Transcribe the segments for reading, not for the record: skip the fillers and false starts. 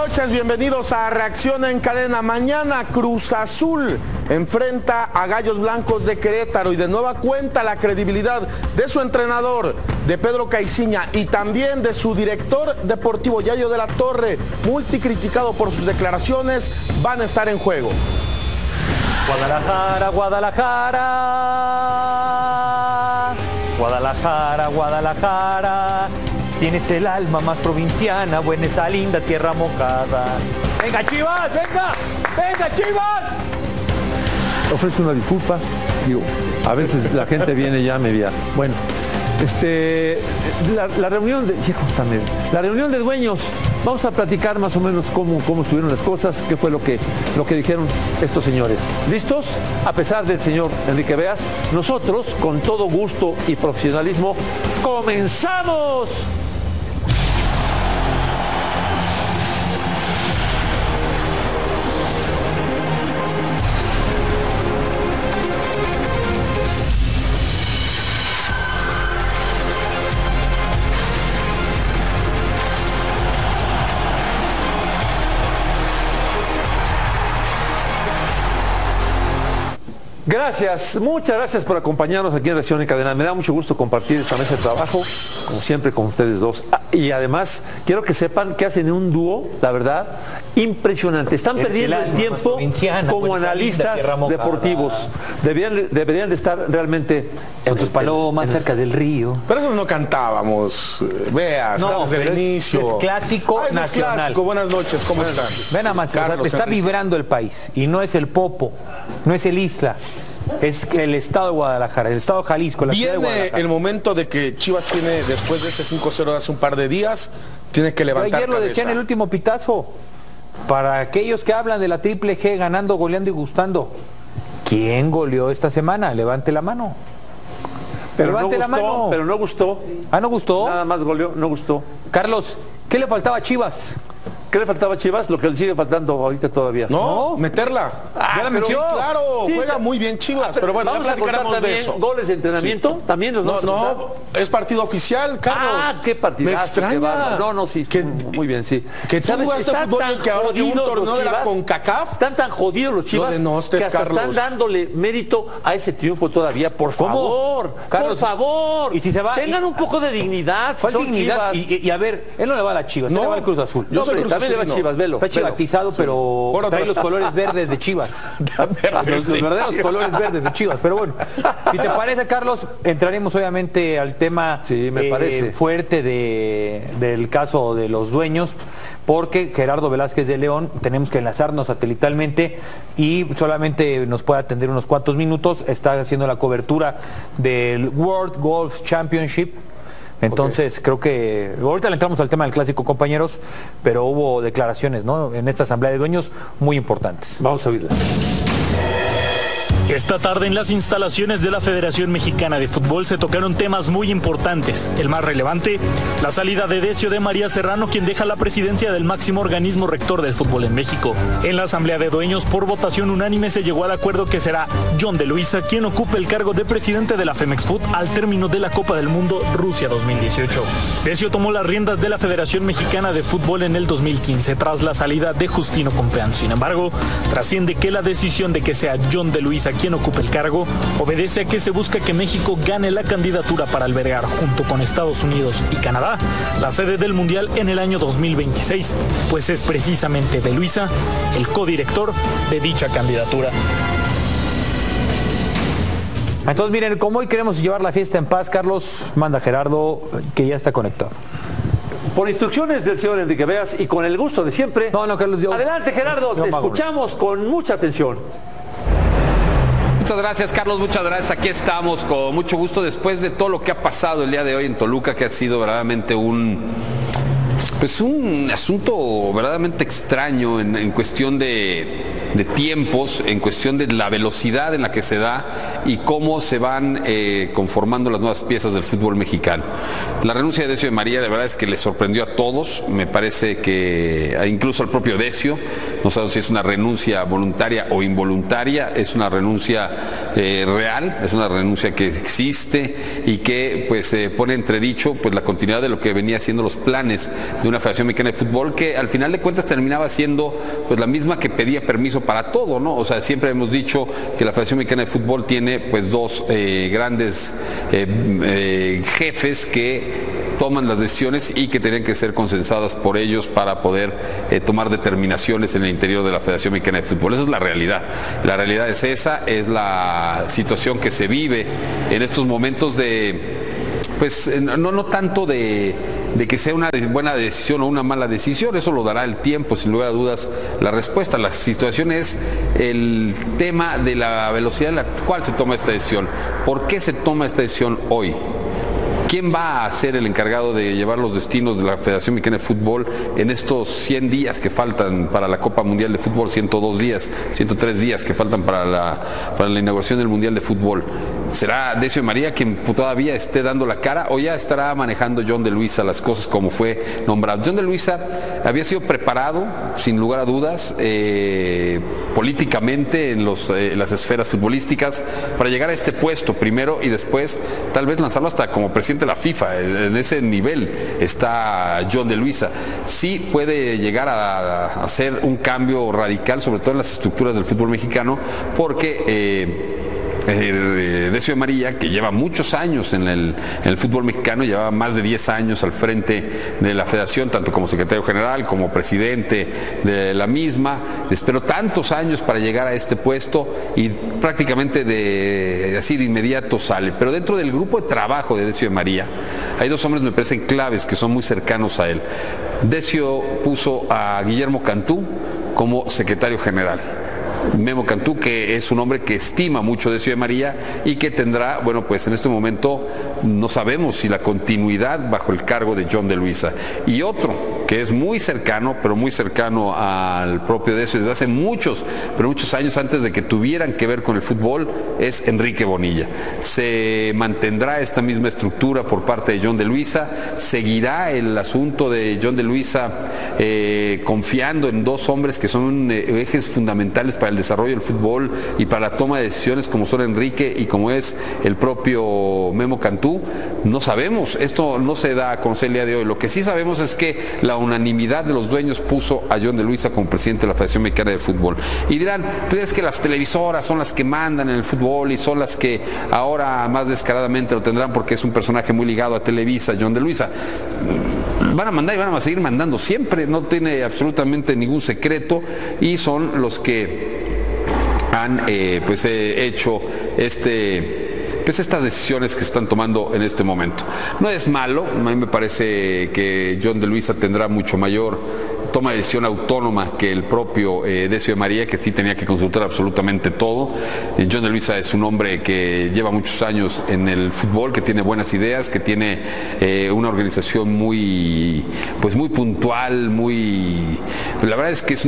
noches, bienvenidos a Reacción en Cadena. Mañana Cruz Azul enfrenta a Gallos Blancos de Querétaro y de nueva cuenta la credibilidad de su entrenador, de Pedro Caiciña, y también de su director deportivo, Yayo de la Torre, multicriticado por sus declaraciones, van a estar en juego. Guadalajara, Guadalajara, Guadalajara, Guadalajara, tienes el alma más provinciana, buena esa linda tierra mojada. ¡Venga, Chivas! ¡Venga! ¡Venga, Chivas! Ofrezco una disculpa, digo, a veces la gente viene y ya me vía. Bueno, la reunión de... La reunión de dueños, vamos a platicar más o menos cómo estuvieron las cosas, qué fue lo que dijeron estos señores. ¿Listos? A pesar del señor Enrique Beas, nosotros, con todo gusto y profesionalismo, ¡comenzamos! Gracias, muchas gracias por acompañarnos aquí en Reacción en Cadena. Me da mucho gusto compartir esta mesa de trabajo, como siempre, con ustedes dos. Y además, quiero que sepan que hacen un dúo, la verdad, impresionante. Están perdiendo el tiempo como analistas deportivos. Deberían de estar realmente con tus palomas cerca del río. Pero eso no cantábamos, Beas, no, desde el inicio. Es clásico nacional. Clásico. Buenas noches, ¿cómo están? Ven a más, está vibrando el país. Y no es el Popo, no es el Isla. Es el estado de Guadalajara, el estado de Jalisco, la ciudad de Guadalajara. Viene el momento de que Chivas tiene, después de ese 5-0 hace un par de días, tiene que levantar cabeza. Ayer lo decía en el último pitazo. Para aquellos que hablan de la triple G, ganando, goleando y gustando, ¿quién goleó esta semana? Levante la mano. Pero levante la mano. Pero no gustó. Ah, ¿no gustó? Nada más goleó, no gustó. Carlos, ¿qué le faltaba a Chivas? ¿Qué le faltaba a Chivas? Lo que le sigue faltando ahorita todavía. No, meterla. Ya la metió. Claro, sí, juega muy bien Chivas, pero bueno, vamos a contar también de eso. Goles de entrenamiento, sí. También los vamos a contar. Es partido oficial, Carlos. Ah, qué partidazo. Me extraña. No, sí, muy bien, sí. Que tú jugaste fútbol que ahora que un torneo de la CONCACAF. Están tan jodidos los Chivas que hasta están dándole mérito a ese triunfo todavía. Por favor, Carlos, por favor. Y si se va, tengan un poco de dignidad. ¿Cuál dignidad? Y a ver, él no le va a la Chivas, no le va al Cruz Azul. Yo también le va a Chivas, velo. Está chivatizado, pero trae los colores verdes de Chivas. Los verdaderos colores verdes de Chivas. Pero bueno, si te parece, Carlos, entraremos obviamente al tema fuerte del caso de los dueños, porque Gerardo Velázquez de León tenemos que enlazarnos satelitalmente y solamente nos puede atender unos cuantos minutos. Está haciendo la cobertura del World Golf Championship. Entonces creo que ahorita le entramos al tema del clásico, compañeros, pero hubo declaraciones, ¿no?, en esta asamblea de dueños muy importantes. Vamos a oírlas. Esta tarde en las instalaciones de la Federación Mexicana de Fútbol se tocaron temas muy importantes. El más relevante, la salida de Decio de María Serrano, quien deja la presidencia del máximo organismo rector del fútbol en México. En la asamblea de dueños, por votación unánime, se llegó al acuerdo que será John de Luisa quien ocupe el cargo de presidente de la Femex Food al término de la Copa del Mundo Rusia 2018. Decio tomó las riendas de la Federación Mexicana de Fútbol en el 2015 tras la salida de Justino Compeán. Sin embargo, trasciende que la decisión de que sea John de Luisa quien ocupe el cargo obedece a que se busca que México gane la candidatura para albergar, junto con Estados Unidos y Canadá, la sede del Mundial en el año 2026, pues es precisamente de Luisa el codirector de dicha candidatura. Entonces miren, como hoy queremos llevar la fiesta en paz, Carlos, manda Gerardo, que ya está conectado. Por instrucciones del señor Enrique Beas y con el gusto de siempre. No, Carlos, adelante, Gerardo, te escuchamos con mucha atención. Muchas gracias, Carlos, muchas gracias. Aquí estamos con mucho gusto después de todo lo que ha pasado el día de hoy en Toluca, que ha sido verdaderamente un asunto verdaderamente extraño en cuestión de tiempos, en cuestión de la velocidad en la que se da y cómo se van conformando las nuevas piezas del fútbol mexicano. La renuncia de Decio de María, de verdad es que le sorprendió a todos, me parece que incluso al propio Decio, no sabemos si es una renuncia voluntaria o involuntaria, es una renuncia real, es una renuncia que existe y que pues pone entredicho pues la continuidad de lo que venía siendo los planes de una Federación Mexicana de Fútbol, que al final de cuentas terminaba siendo pues la misma que pedía permiso para todo, ¿no? O sea, siempre hemos dicho que la Federación Mexicana de Fútbol tiene pues dos grandes jefes que toman las decisiones y que tienen que ser consensadas por ellos para poder tomar determinaciones en el interior de la Federación Mexicana de Fútbol. Esa es la realidad. La realidad es esa, es la situación que se vive en estos momentos de, pues, no tanto de que sea una buena decisión o una mala decisión, eso lo dará el tiempo, sin lugar a dudas, la respuesta. La situación es el tema de la velocidad en la cual se toma esta decisión. ¿Por qué se toma esta decisión hoy? ¿Quién va a ser el encargado de llevar los destinos de la Federación Mexicana de Fútbol en estos 100 días que faltan para la Copa Mundial de Fútbol, 102 días, 103 días que faltan para la inauguración del Mundial de Fútbol? ¿Será Decio de María quien todavía esté dando la cara o ya estará manejando John de Luisa las cosas como fue nombrado? John de Luisa había sido preparado, sin lugar a dudas, políticamente en las esferas futbolísticas para llegar a este puesto primero y después tal vez lanzarlo hasta como presidente de la FIFA. En ese nivel está John de Luisa. Sí puede llegar a hacer un cambio radical, sobre todo en las estructuras del fútbol mexicano, porque Decio de María, que lleva muchos años en el fútbol mexicano, llevaba más de 10 años al frente de la federación, tanto como secretario general como presidente de la misma, esperó tantos años para llegar a este puesto y prácticamente así de inmediato sale. Pero dentro del grupo de trabajo de Decio de María hay dos hombres me parecen claves que son muy cercanos a él. Decio puso a Guillermo Cantú como secretario general. Memo Cantú, que es un hombre que estima mucho a Decio de María y que tendrá, bueno, pues en este momento no sabemos si la continuidad bajo el cargo de John de Luisa. Y otro que es muy cercano, pero muy cercano al propio Decio desde hace muchos años antes de que tuvieran que ver con el fútbol, es Enrique Bonilla. Se mantendrá esta misma estructura por parte de John de Luisa, seguirá el asunto de John de Luisa confiando en dos hombres que son ejes fundamentales para el desarrollo del fútbol y para la toma de decisiones, como son Enrique y como es el propio Memo Cantú. No sabemos, esto no se da a conocer el día de hoy. Lo que sí sabemos es que la unanimidad de los dueños puso a John de Luisa como presidente de la Federación Mexicana de Fútbol. Y dirán, pues es que las televisoras son las que mandan en el fútbol y son las que ahora más descaradamente lo tendrán porque es un personaje muy ligado a Televisa, John de Luisa. Van a mandar y van a seguir mandando siempre, no tiene absolutamente ningún secreto y son los que han hecho estas decisiones que se están tomando en este momento. No es malo, a mí me parece que John de Luisa tendrá mucho mayor toma de decisión autónoma que el propio Decio de María, que sí tenía que consultar absolutamente todo. John de Luisa es un hombre que lleva muchos años en el fútbol, que tiene buenas ideas, que tiene una organización muy puntual, la verdad es que es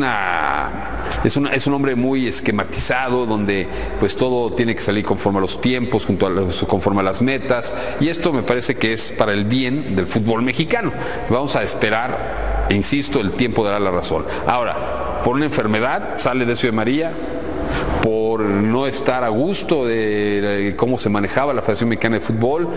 un hombre muy esquematizado, donde pues todo tiene que salir conforme a los tiempos, conforme a las metas, y esto me parece que es para el bien del fútbol mexicano. Vamos a esperar. Insisto, el tiempo dará la razón. Ahora, por una enfermedad sale Decio de María, por no estar a gusto de cómo se manejaba la Federación Mexicana de Fútbol.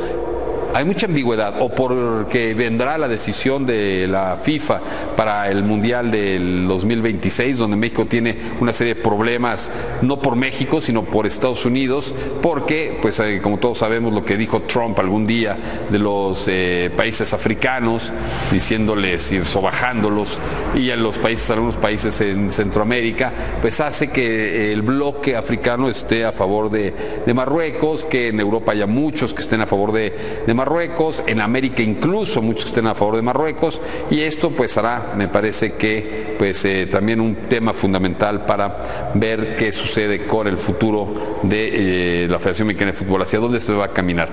Hay mucha ambigüedad, o porque vendrá la decisión de la FIFA para el Mundial del 2026, donde México tiene una serie de problemas, no por México, sino por Estados Unidos, porque, pues como todos sabemos lo que dijo Trump algún día de los países africanos, diciéndoles, sobajándolos, y a algunos países en Centroamérica, pues hace que el bloque africano esté a favor de Marruecos, que en Europa haya muchos que estén a favor de Marruecos, en América incluso muchos que estén a favor de Marruecos, y esto pues hará, me parece que también un tema fundamental para ver qué sucede con el futuro de la Federación Mexicana de Fútbol, hacia dónde se va a caminar.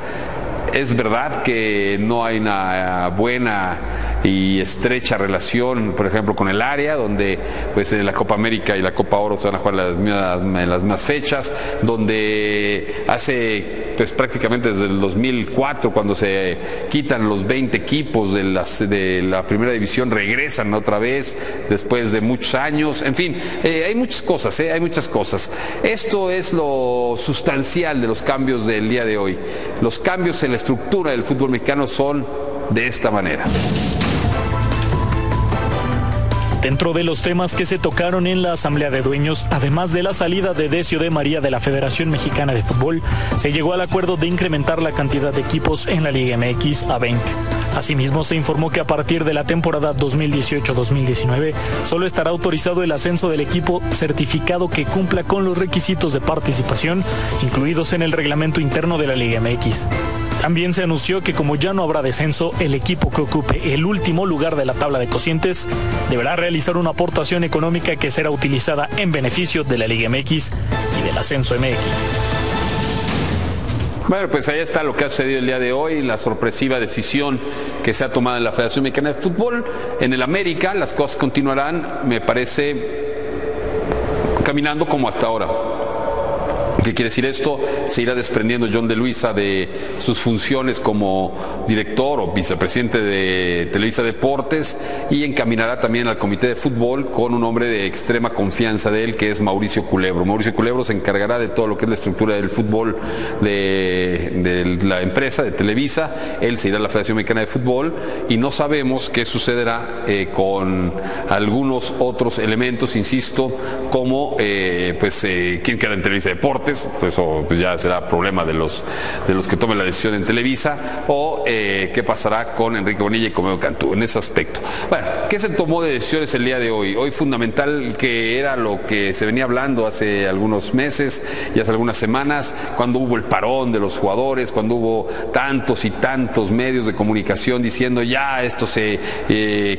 Es verdad que no hay una buena y estrecha relación, por ejemplo, con el área, donde pues la Copa América y la Copa Oro se van a jugar en las mismas fechas, donde hace pues prácticamente desde el 2004, cuando se quitan los 20 equipos de la primera división, regresan otra vez después de muchos años. En fin, hay muchas cosas, hay muchas cosas. Esto es lo sustancial de los cambios del día de hoy. Los cambios en la estructura del fútbol mexicano son de esta manera. Dentro de los temas que se tocaron en la Asamblea de Dueños, además de la salida de Decio de María de la Federación Mexicana de Fútbol, se llegó al acuerdo de incrementar la cantidad de equipos en la Liga MX a 20. Asimismo, se informó que a partir de la temporada 2018-2019 solo estará autorizado el ascenso del equipo certificado que cumpla con los requisitos de participación incluidos en el reglamento interno de la Liga MX. También se anunció que como ya no habrá descenso, el equipo que ocupe el último lugar de la tabla de cocientes deberá realizar una aportación económica que será utilizada en beneficio de la Liga MX y del Ascenso MX. Bueno, pues ahí está lo que ha sucedido el día de hoy, la sorpresiva decisión que se ha tomado en la Federación Mexicana de Fútbol. En el América las cosas continuarán, me parece, caminando como hasta ahora. ¿Qué quiere decir esto? Se irá desprendiendo John de Luisa de sus funciones como director o vicepresidente de Televisa Deportes y encaminará también al comité de fútbol con un hombre de extrema confianza de él, que es Mauricio Culebro. Mauricio Culebro se encargará de todo lo que es la estructura del fútbol de la empresa, de Televisa. Él se irá a la Federación Mexicana de Fútbol y no sabemos qué sucederá con algunos otros elementos, insisto, como quién queda en Televisa Deportes. Eso pues ya será problema de los que tomen la decisión en Televisa, o qué pasará con Enrique Bonilla y Comeo Cantú en ese aspecto. Bueno, ¿qué se tomó de decisiones el día de hoy? Hoy fundamental, que era lo que se venía hablando hace algunos meses y hace algunas semanas, cuando hubo el parón de los jugadores, cuando hubo tantos y tantos medios de comunicación diciendo ya esto se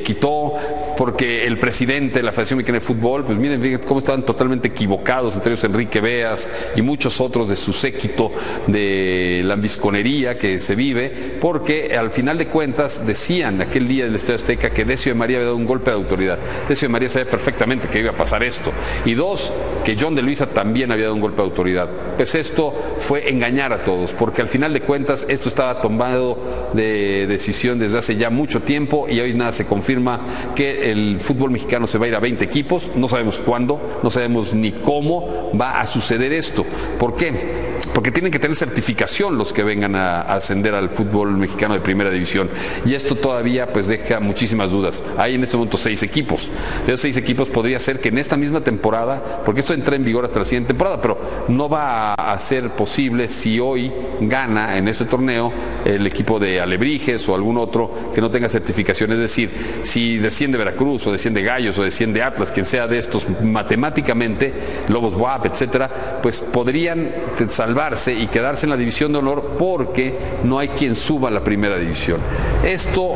quitó, porque el presidente de la Federación Mexicana de Fútbol, pues miren cómo estaban totalmente equivocados, entre ellos Enrique Beas y muchos otros de su séquito de lambisconería que se vive, porque al final de cuentas decían aquel día del Estadio Azteca que Decio de María había dado un golpe de autoridad. Decio de María sabía perfectamente que iba a pasar esto. Y dos, que John de Luisa también había dado un golpe de autoridad. Pues esto fue engañar a todos, porque al final de cuentas esto estaba tomado de decisión desde hace ya mucho tiempo y hoy nada se confirma que el fútbol mexicano se va a ir a 20 equipos. No sabemos cuándo, no sabemos ni cómo va a suceder esto. ¿Por qué? Porque tienen que tener certificación los que vengan a ascender al fútbol mexicano de primera división. Y esto todavía pues deja muchísimas dudas. Hay en este momento 6 equipos. De esos 6 equipos podría ser que en esta misma temporada, porque esto entra en vigor hasta la siguiente temporada, pero no va a ser posible si hoy gana en este torneo el equipo de Alebrijes o algún otro que no tenga certificación. Es decir, si desciende Veracruz o desciende Gallos o desciende Atlas, quien sea de estos matemáticamente, Lobos WAP, etcétera, pues podrían salvarse y quedarse en la división de honor porque no hay quien suba a la primera división. Esto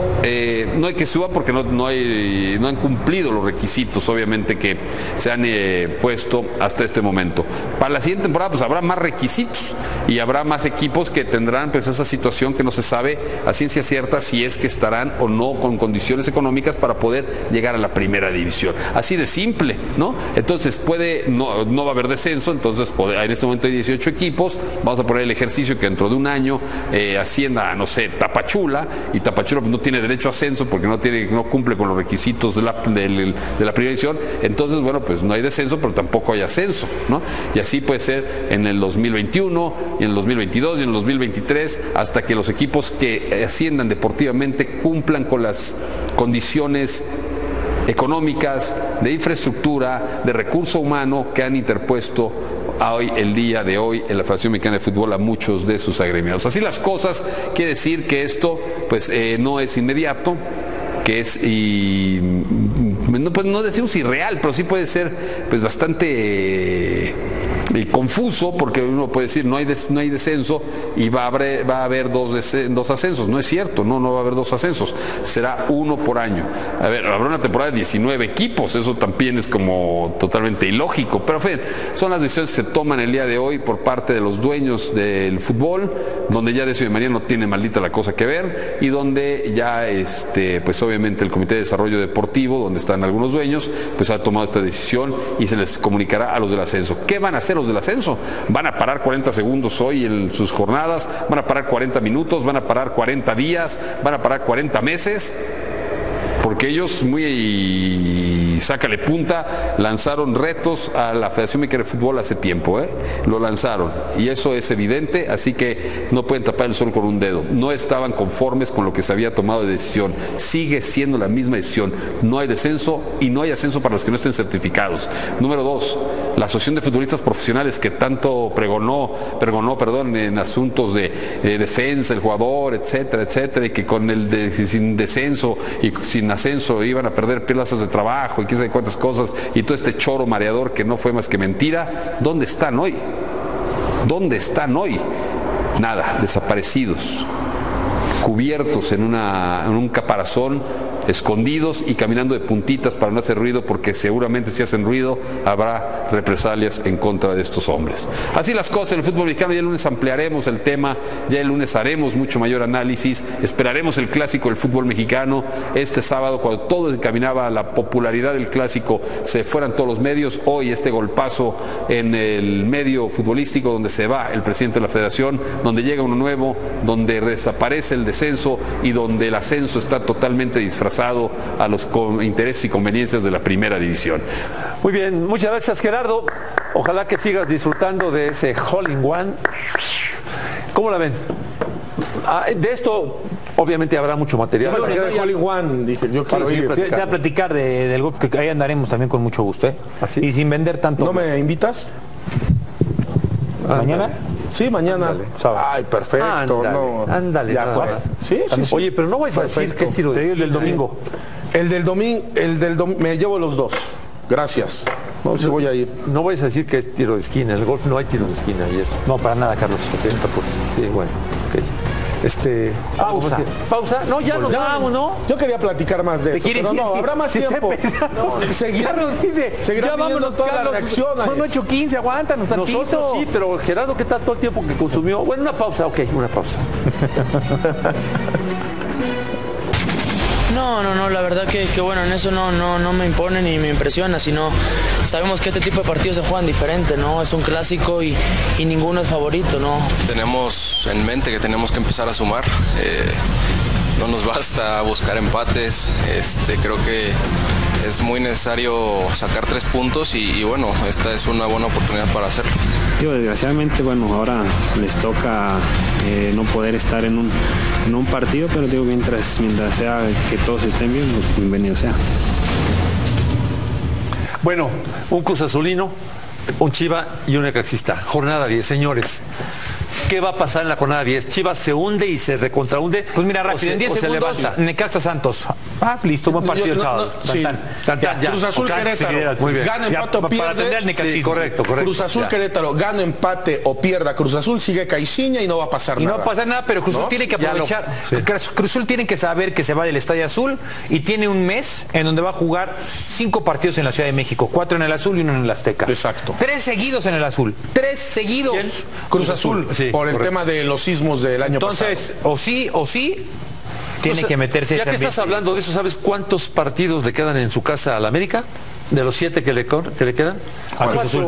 no hay que suba porque no han cumplido los requisitos, obviamente, que se han puesto hasta este momento. Para la siguiente temporada pues habrá más requisitos y habrá más equipos que tendrán pues esa situación que no se sabe a ciencia cierta si es que estarán o no con condiciones económicas para poder llegar a la primera división. Así de simple, ¿no? Entonces no va a haber descenso, entonces en este momento hay 18 equipos, vamos a poner el ejercicio que dentro de un año ascienda, no sé, Tapachula, y Tapachula pues no tiene derecho a ascenso porque no cumple con los requisitos de la primera división. Entonces, bueno, pues no hay descenso, pero tampoco hay ascenso, ¿no? Y así puede ser en el 2021, y en el 2022, y en el 2023, hasta que los equipos que asciendan deportivamente cumplan con las condiciones económicas, de infraestructura, de recurso humano que han interpuesto hoy, el día de hoy, en la Federación Mexicana de Fútbol a muchos de sus agremiados. Así las cosas, quiere decir que esto pues no es inmediato, que es, no decimos irreal, pero sí puede ser pues bastante confuso, porque uno puede decir no hay descenso y va a haber dos ascensos. No es cierto, no va a haber 2 ascensos, será 1 por año. A ver, habrá una temporada de 19 equipos, eso también es como totalmente ilógico, pero en fin, son las decisiones que se toman el día de hoy por parte de los dueños del fútbol, donde ya Decio de María no tiene maldita la cosa que ver, y donde ya pues obviamente el Comité de Desarrollo Deportivo, donde están algunos dueños, pues ha tomado esta decisión y se les comunicará a los del ascenso. ¿Qué van a hacer los del ascenso? ¿Van a parar 40 segundos hoy en sus jornadas? ¿Van a parar 40 minutos? ¿Van a parar 40 días? ¿Van a parar 40 meses? Porque ellos muy sácale punta, lanzaron retos a la Federación Mexicana de Fútbol hace tiempo, lo lanzaron, y eso es evidente, así que no pueden tapar el sol con un dedo. No estaban conformes con lo que se había tomado de decisión, sigue siendo la misma decisión, no hay descenso y no hay ascenso para los que no estén certificados. Número 2, la Asociación de Futbolistas Profesionales, que tanto pregonó en asuntos de defensa, el jugador, etcétera, y que con sin descenso y sin ascenso iban a perder plazas de trabajo y quién sabe cuántas cosas, y todo este choro mareador que no fue más que mentira. ¿Dónde están hoy? ¿Dónde están hoy? Nada, desaparecidos, cubiertos en un caparazón, escondidos y caminando de puntitas para no hacer ruido, porque seguramente si hacen ruido habrá represalias en contra de estos hombres. Así las cosas en el fútbol mexicano. Ya el lunes ampliaremos el tema, ya el lunes haremos mucho mayor análisis, esperaremos el clásico del fútbol mexicano este sábado, cuando todo encaminaba a la popularidad del clásico, se fueran todos los medios. Hoy este golpazo en el medio futbolístico, donde se va el presidente de la federación, donde llega uno nuevo, donde desaparece el descenso y donde el ascenso está totalmente disfrazado a los intereses y conveniencias de la primera división. Muy bien, muchas gracias, Gerardo. Ojalá que sigas disfrutando de ese hole-in-one. ¿Cómo la ven? De esto obviamente habrá mucho material. Yo quiero ir a platicar del golf, que ahí andaremos también con mucho gusto, ¿Así? Y sin vender tanto. ¿No me invitas? ¿Mañana? Sí, mañana. Ándale. Ay, perfecto. Ándale. ¿Ya juegas? Sí. Oye, pero no vais a decir qué es tiro de esquina. El del domingo. El del domingo, me llevo los 2. Gracias. No, sí voy a ir. No vais a decir que es tiro de esquina. En el golf no hay tiro de esquina y eso. No, para nada, Carlos. Sí, bueno, ok. Pausa. No, ya nos vamos, ¿no? Yo quería platicar más de eso, pero no, habrá más tiempo. Carlos dice, ya vámonos, Carlos, son 8:15, aguántanos tantito. Nosotros sí, pero Gerardo, ¿qué tal todo el tiempo que consumió? Bueno, una pausa, ok, una pausa. No, la verdad que bueno, en eso no me impone ni me impresiona, sino sabemos que este tipo de partidos se juegan diferente, ¿no? Es un clásico y ninguno es favorito, ¿no? Tenemos en mente que tenemos que empezar a sumar, no nos basta buscar empates, creo que es muy necesario sacar 3 puntos y bueno, esta es una buena oportunidad para hacerlo. Desgraciadamente, bueno, ahora les toca no poder estar en un partido, pero digo, mientras sea que todos estén bien, pues bienvenido sea. Bueno, un Cruz Azulino, un Chiva y un Necaxista. Jornada 10, señores. ¿Qué va a pasar en la jornada 10? Chivas se hunde y se recontrahunde. Pues mira, rápido, en 10 segundos, Necaxa Santos. Listo, buen partido el sábado. Cruz Azul Querétaro, gana, empate o pierde. Sí, correcto. Cruz Azul Querétaro, gana, empate o pierda Cruz Azul, sigue Caixinha y no va a pasar nada. No va a pasar nada, pero Cruz Azul tiene que aprovechar. Cruz Azul tiene que saber que se va del Estadio Azul y tiene un mes en donde va a jugar 5 partidos en la Ciudad de México, 4 en el Azul y 1 en el Azteca. Exacto. 3 seguidos en el Azul. 3 seguidos. ¿Quién? Cruz Azul. Sí. Por el tema de los sismos del año pasado. Entonces, o sí, tiene que meterse. Ya que estás hablando de eso, ¿sabes cuántos partidos le quedan en su casa al América? De los 7 que le quedan. A Cruz Azul.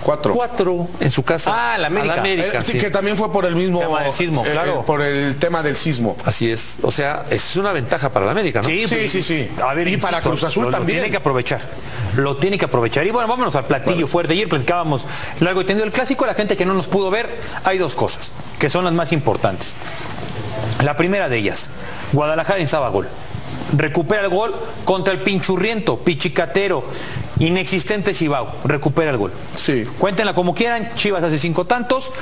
4 en su casa. La América. Sí, que también fue por el mismo tema del sismo, claro. Por el tema del sismo. Así es. O sea, es una ventaja para la América, ¿no? Sí. A ver, y para Cruz Azul también. Lo tiene que aprovechar. Y bueno, vámonos al platillo fuerte. Ayer platicábamos largo y tendido el clásico. La gente que no nos pudo ver, hay 2 cosas que son las más importantes. La primera de ellas, Guadalajara necesitaba gol. Recupera el gol contra el pinchurriento, pichicatero, inexistente Cibao. Recupera el gol. Sí. Cuéntenla como quieran. Chivas hace 5 tantos.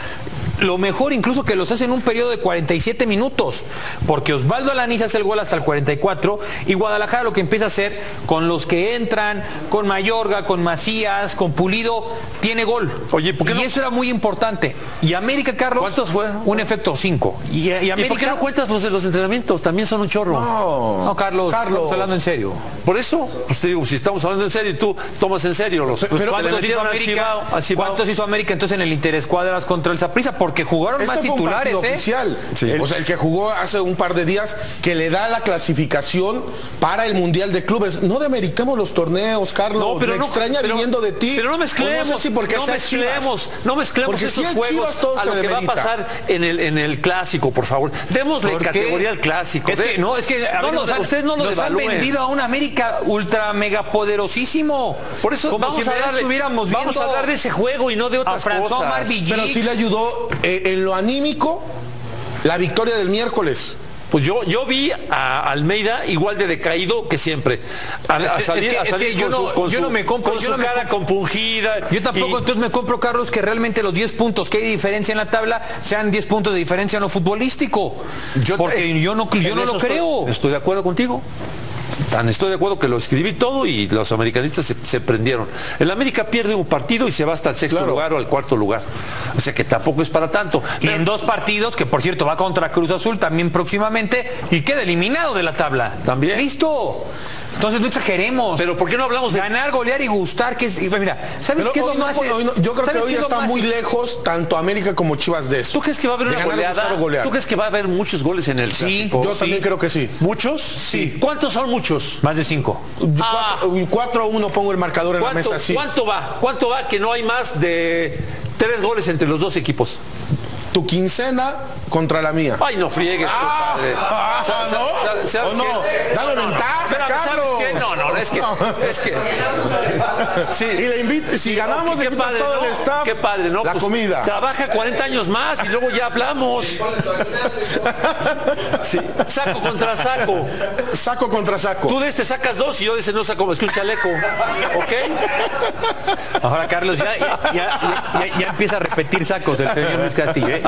lo mejor incluso que los hace en un periodo de 47 minutos, porque Osvaldo Alanís hace el gol hasta el 44 y Guadalajara lo que empieza a hacer con los que entran, con Mayorga, con Macías, con Pulido, tiene gol. Oye, ¿por qué y eso era muy importante. Y América, Carlos, ¿cuántos fue? Un efecto 5. Y América, ¿y por qué no cuentas los de los entrenamientos? También son un chorro. No, Carlos, estamos hablando en serio. Por eso, pues te digo, si estamos hablando en serio y tú tomas en serio los... Pero ¿cuántos hizo América entonces en el Interescuadras contra el Saprissa? Porque jugaron más titulares, fue un oficial. Sí. O sea, el que jugó hace un par de días, que le da la clasificación para el Mundial de Clubes. No demeritamos los torneos, Carlos. No, pero me extraña viniendo de ti. Pero no mezclemos, no sé si no mezclemos esos juegos a lo que va a pasar en el clásico, por favor. Démosle categoría al clásico. Ustedes no lo nos han vendido a un América ultra mega poderosísimo. Por eso como vamos a hablar de ese juego y no de otras cosas. Pero sí le ayudó en lo anímico la victoria del miércoles. Pues yo vi a Almeida igual de decaído que siempre. A salir con su cara compungida. Yo tampoco, entonces me compro, Carlos, que realmente los 10 puntos que hay de diferencia en la tabla sean 10 puntos de diferencia en lo futbolístico. Porque yo no lo creo. Estoy de acuerdo contigo. Estoy de acuerdo que lo escribí todo y los americanistas se prendieron. El América pierde un partido y se va hasta el sexto lugar o al cuarto lugar. O sea que tampoco es para tanto. Y en 2 partidos, que por cierto va contra Cruz Azul también próximamente, y queda eliminado de la tabla. También. Listo. Entonces no exageremos. Pero ¿por qué no hablamos de ganar, golear y gustar? Mira, ¿sabes qué es lo más? Yo creo que hoy está muy lejos tanto América como Chivas de eso. ¿Tú crees que va a haber una goleada? ¿Tú crees que va a haber muchos goles en el clásico? Yo también creo que sí. ¿Muchos? Sí. ¿Cuántos son muchos? Más de 5. 4-1 pongo el marcador en la mesa así. ¿Cuánto va que no hay más de 3 goles entre los dos equipos? Tu quincena contra la mía. Ay, no friegues, compadre. ¿No? Dame ventaja, Carlos. ¿Sabes qué? No, es que sí. Y le invito, si ganamos, qué padre, todo el staff, qué padre, ¿no? La pues comida. Trabaja 40 años más y luego ya hablamos. Sí. Saco contra saco. Saco contra saco. Tú de este sacas 2 y yo de ese no saco más que un chaleco. ¿Ok? Ahora, Carlos, ya empieza a repetir sacos el señor Luis Castillo, ¿eh?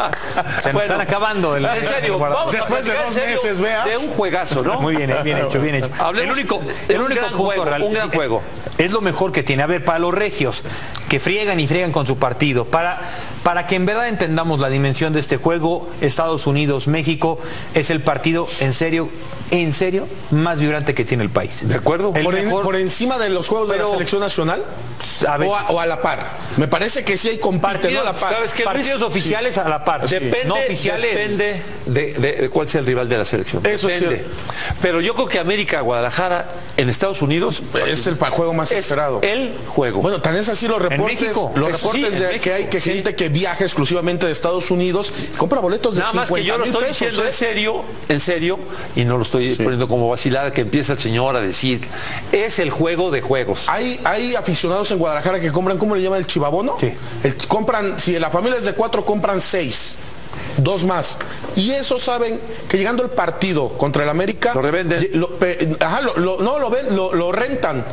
Se están acabando. En serio, vamos después de 2 meses, veas. De un juegazo, ¿no? Muy bien, bien hecho. Hablemos, el único punto real, un gran juego. Es lo mejor que tiene. A ver, para los regios, que friegan y friegan con su partido, para que en verdad entendamos la dimensión de este juego, Estados Unidos, México, es el partido en serio, más vibrante que tiene el país. ¿De acuerdo? Por encima de los juegos de la selección nacional. O a la par. Me parece que sí hay comparte, no a la par. ¿Sabes qué? Partidos oficiales a la par. Depende, no oficiales. Depende de cuál sea el rival de la selección. Eso depende. Sí. Pero yo creo que América, Guadalajara, en Estados Unidos es el juego más esperado. El juego. Bueno, tan es así los reportes. De que hay gente que viaja exclusivamente de Estados Unidos y compra boletos de 50,000 pesos. Nada más que yo lo estoy diciendo en serio, y no lo estoy poniendo como vacilada, que empieza el señor a decir, es el juego de juegos. Hay aficionados en Guadalajara que compran, ¿cómo le llaman? El chivabono. Sí. Compran, si la familia es de 4, compran 6. 2 más. Y eso saben que llegando el partido contra el América lo revenden. Lo rentan.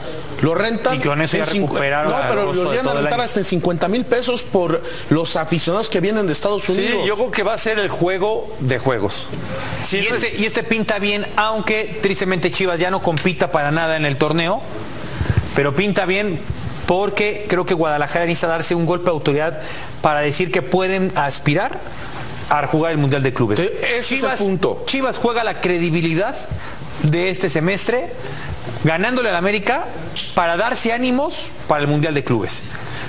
Lo rentan. Y con eso ya recuperaron. No, pero lo llegan a rentar hasta en 50,000 pesos por los aficionados que vienen de Estados Unidos. Sí, yo creo que va a ser el juego de juegos. Sí, y este pinta bien, aunque tristemente Chivas ya no compita para nada en el torneo, pero pinta bien porque creo que Guadalajara necesita darse un golpe de autoridad para decir que pueden aspirar a jugar el Mundial de Clubes. Ese es el punto. Chivas juega la credibilidad de este semestre ganándole al América para darse ánimos para el Mundial de Clubes.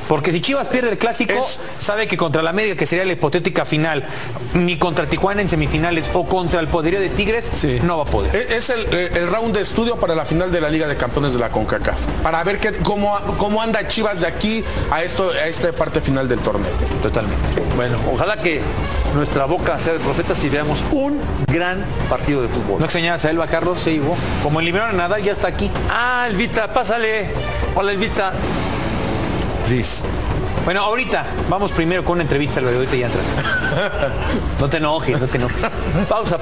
Porque si Chivas pierde el clásico, sabe que contra el América, que sería la hipotética final, ni contra Tijuana en semifinales o contra el poderío de Tigres, no va a poder. Es el round de estudio para la final de la Liga de Campeones de la CONCACAF. Para ver cómo anda Chivas de aquí a esta parte final del torneo. Totalmente. Bueno, ojalá que nuestra boca sea de profetas y veamos un gran partido de fútbol. ¿No extrañabas a Elba, Carlos? Sí, Hugo. Como eliminaron a Nadal, ya está aquí. Ah, Elvita, pásale. Hola, Elvita. Liz. Bueno, ahorita vamos primero con una entrevista, luego ahorita ya entras. No te enojes. Pausa.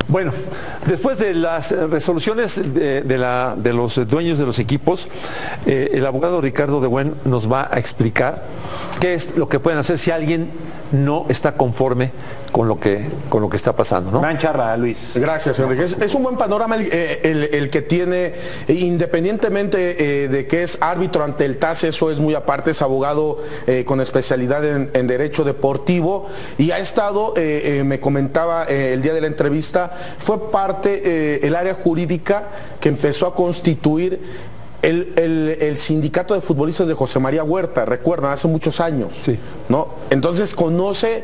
Bueno, Después de las resoluciones de los dueños de los equipos, el abogado Ricardo de Buen nos va a explicar qué es lo que pueden hacer si alguien no está conforme con lo que está pasando, ¿no? Gran charla, Luis. Gracias, Enrique. Es un buen panorama el que tiene, independientemente de que es árbitro ante el TAS, eso es muy aparte, es abogado con especialidad en derecho deportivo y ha estado, me comentaba el día de la entrevista, fue parte el área jurídica que empezó a constituir el sindicato de futbolistas de José María Huerta, recuerdan, hace muchos años, sí, ¿no? Entonces conoce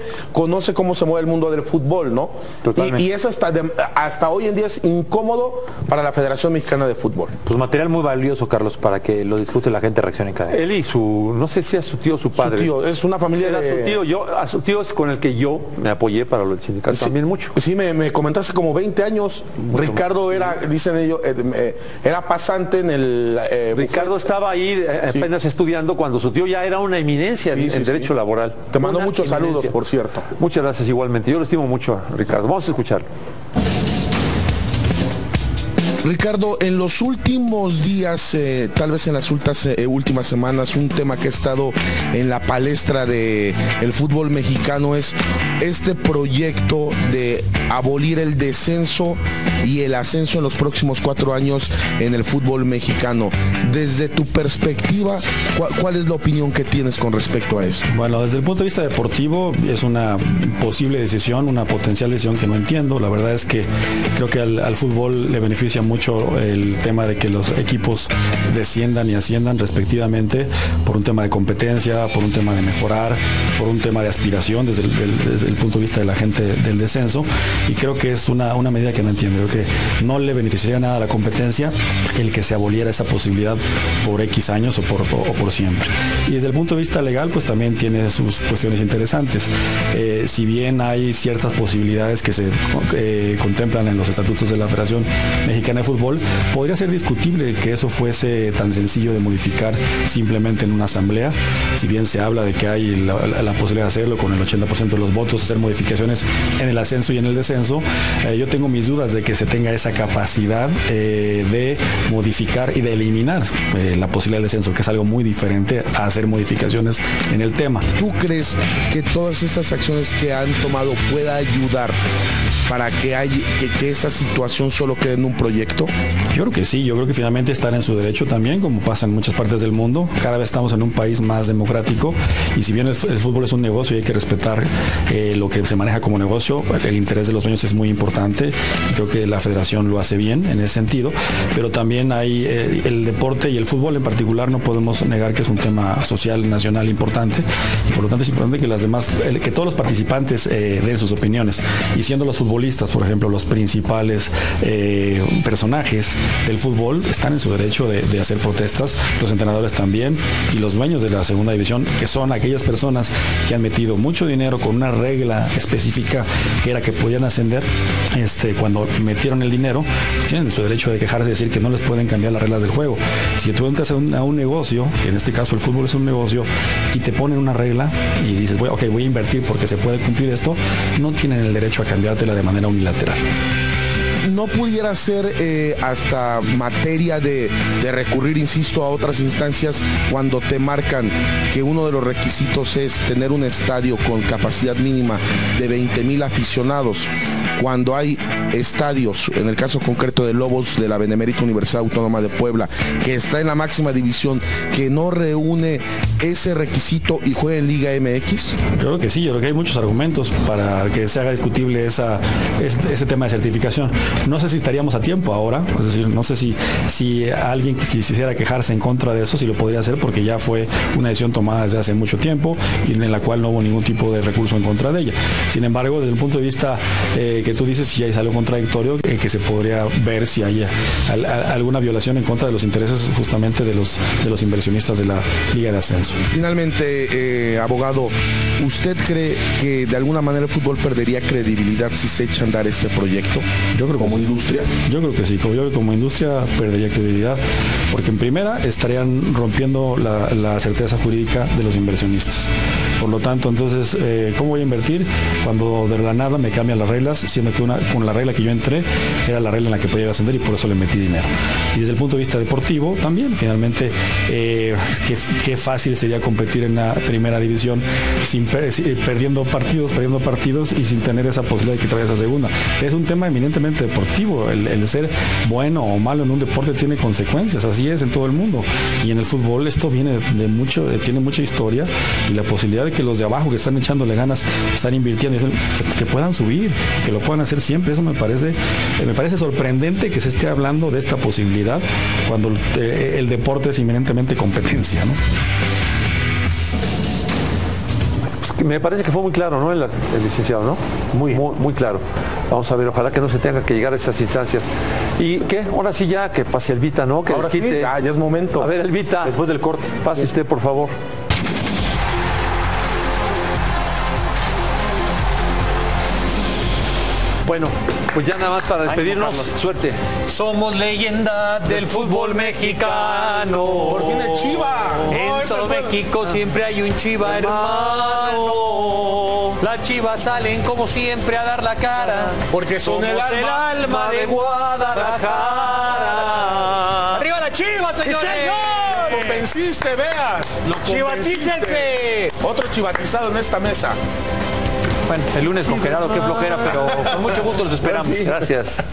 cómo se mueve el mundo del fútbol, ¿no? Y eso hasta hoy en día es incómodo para la Federación Mexicana de Fútbol. Pues material muy valioso, Carlos, para que lo disfrute la gente de Reacción en Cadena. Él y no sé si es su tío o su padre. Su tío, es una familia a su tío es con el que yo me apoyé para lo del sindicato también mucho. Sí, me comentaste como 20 años, Ricardo era, dicen ellos, era pasante en el... Ricardo estaba ahí apenas estudiando cuando su tío ya era una eminencia en derecho laboral. Te mando muchos saludos, por cierto. Muchas gracias igualmente. Yo lo estimo mucho a Ricardo. Vamos a escucharlo. Ricardo, en los últimos días, tal vez en las últimas semanas, un tema que ha estado en la palestra del fútbol mexicano es este proyecto de abolir el descenso y el ascenso en los próximos 4 años en el fútbol mexicano. Desde tu perspectiva, ¿cuál es la opinión que tienes con respecto a eso? Bueno, desde el punto de vista deportivo es una posible decisión, una potencial decisión que no entiendo. La verdad es que creo que al fútbol le beneficia mucho el tema de que los equipos desciendan y asciendan respectivamente por un tema de competencia, por un tema de mejorar, por un tema de aspiración desde el punto de vista de la gente del descenso, y creo que es una medida que no entiendo. Creo que no le beneficiaría nada a la competencia el que se aboliera esa posibilidad por X años o por siempre. Y desde el punto de vista legal, pues también tiene sus cuestiones interesantes. Si bien hay ciertas posibilidades que se contemplan en los estatutos de la Federación Mexicana de Fútbol, podría ser discutible que eso fuese tan sencillo de modificar simplemente en una asamblea. Si bien se habla de que hay la posibilidad de hacerlo con el 80% de los votos, hacer modificaciones en el ascenso y en el descenso, yo tengo mis dudas de que se tenga esa capacidad de modificar y de eliminar la posibilidad del descenso, que es algo muy diferente a hacer modificaciones en el tema. ¿Tú crees que todas estas acciones que han tomado pueda ayudar para que esa situación solo quede en un proyecto? Yo creo que sí, yo creo que finalmente están en su derecho también, como pasa en muchas partes del mundo. Cada vez estamos en un país más democrático y si bien el fútbol es un negocio y hay que respetar lo que se maneja como negocio, el interés de los dueños es muy importante y creo que la federación lo hace bien en ese sentido, pero también hay el deporte y el fútbol en particular, no podemos negar que es un tema social, nacional importante, y por lo tanto es importante que que todos los participantes den sus opiniones, y siendo los futbolistas, por ejemplo, los principales personajes del fútbol, están en su derecho de hacer protestas, los entrenadores también, y los dueños de la segunda división, que son aquellas personas que han metido mucho dinero con una regla específica que era que podían ascender, cuando metieron el dinero, tienen su derecho de quejarse y decir que no les pueden cambiar las reglas del juego. Si tú entras a un negocio, que en este caso el fútbol es un negocio, y te ponen una regla y dices, voy a invertir porque se puede cumplir esto, no tienen el derecho a cambiártela de manera unilateral. ¿No pudiera ser hasta materia de recurrir, insisto, a otras instancias cuando te marcan que uno de los requisitos es tener un estadio con capacidad mínima de 20,000 aficionados, cuando hay estadios, en el caso concreto de Lobos de la Benemérita Universidad Autónoma de Puebla, que está en la máxima división, que no reúne ese requisito y juega en Liga MX? Yo creo que sí, yo creo que hay muchos argumentos para que se haga discutible ese tema de certificación. No sé si estaríamos a tiempo ahora, es decir, no sé si alguien quisiera quejarse en contra de eso, si lo podría hacer, porque ya fue una decisión tomada desde hace mucho tiempo y en la cual no hubo ningún tipo de recurso en contra de ella. Sin embargo, desde el punto de vista que tú dices, si hay algo contradictorio, que se podría ver si hay alguna violación en contra de los intereses justamente de los inversionistas de la Liga de Ascenso. Finalmente, abogado, ¿usted cree que de alguna manera el fútbol perdería credibilidad si se echa a andar este proyecto? Yo creo como industria? Yo creo que sí, como industria perdería credibilidad, porque en primera estarían rompiendo la certeza jurídica de los inversionistas. Por lo tanto, entonces, ¿cómo voy a invertir cuando de la nada me cambian las reglas, siendo que con la regla que yo entré era la regla en la que podía ascender y por eso le metí dinero? Y desde el punto de vista deportivo también, finalmente, qué fácil sería competir en la primera división perdiendo partidos y sin tener esa posibilidad de que traiga esa segunda. Es un tema eminentemente deportivo. El ser bueno o malo en un deporte tiene consecuencias, así es en todo el mundo. Y en el fútbol esto viene tiene mucha historia, y la posibilidad de que los de abajo que están echándole ganas, están invirtiendo, que puedan subir, que lo puedan hacer siempre. Eso me parece sorprendente que se esté hablando de esta posibilidad cuando el deporte es inminentemente competencia, ¿no? Me parece que fue muy claro, ¿no? El licenciado, ¿no? Muy claro. Vamos a ver, ojalá que no se tenga que llegar a esas instancias. ¿Y qué? Ahora sí ya, que pase el Vita, ¿no? Que ahora sí, ya es momento. A ver, el Vita. Después del corte. Pase usted, por favor. Bueno, pues ya nada más para despedirnos. Suerte. Somos leyenda del fútbol mexicano. Por fin el Chiva. En todo México siempre hay un Chiva, hermano. Las Chivas salen como siempre a dar la cara. Porque son el alma de Guadalajara. ¡Arriba la Chivas, señores! ¡Sí, señor! Lo convenciste, veas. ¡Chivatícense! Otro chivatizado en esta mesa. Bueno, el lunes con Gerardo, qué flojera, pero con mucho gusto los esperamos. Gracias.